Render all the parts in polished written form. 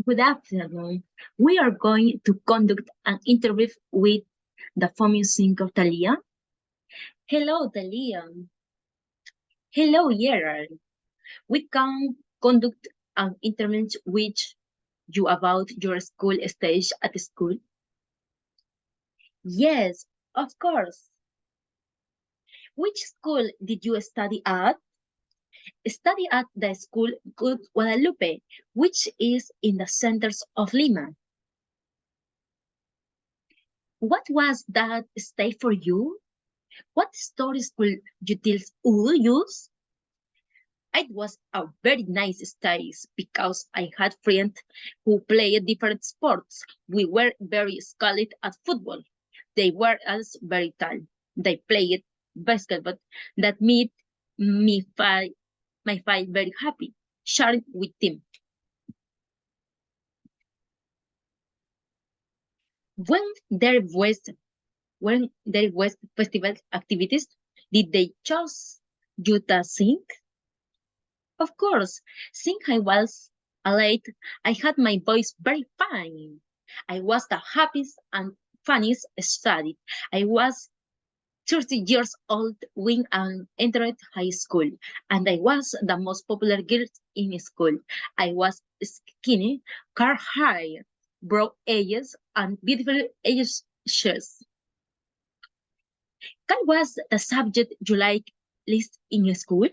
Good afternoon. We are going to conduct an interview with the famous singer Talia. Hello, Talia. Hello, Gerard. We can conduct an interview with you about your school stage at school. Yes, of course. Which school did you study at? Study at the school Good Guadalupe, which is in the centers of Lima. What was that stay for you? What stories could you tell us? It was a very nice stay because I had friends who played different sports. We were very skilled at football. They were also very tall. They played basketball. That made me feel very happy sharing with them. When there was when there was festival activities, did they choose you to sing? Of course, since I was late, I had my voice very fine. I was the happiest and funniest student. I was 30 years old when I entered high school, and I was the most popular girl in school. I was skinny, car hair, broad edges, and beautiful edges shoes. What was the subject you liked least in school?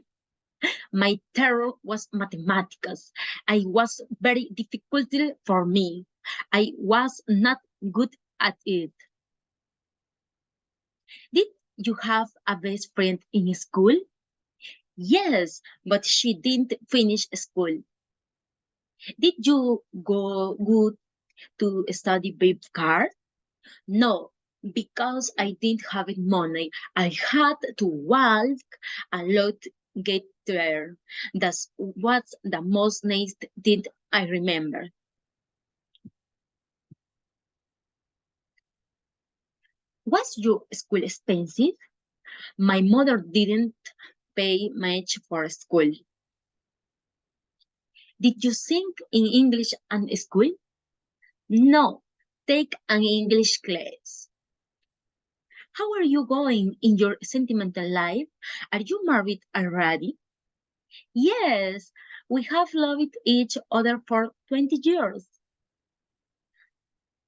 My terror was mathematics. I was very difficult for me. I was not good at it. Did you have a best friend in school? Yes, but she didn't finish school. Did you go to study babe card? No, because I didn't have money. I had to walk a lot to get there. That's what's the most nice thing I remember. Was your school expensive? My mother didn't pay much for school. Did you sing in English at school? No, take an English class. How are you going in your sentimental life? Are you married already? Yes, we have loved each other for 20 years.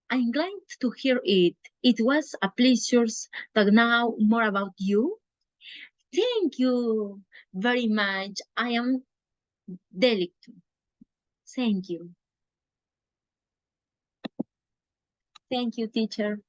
I'm glad to hear it. It was a pleasure to know more about you. Thank you very much. I am delicate. Thank you. Thank you, teacher.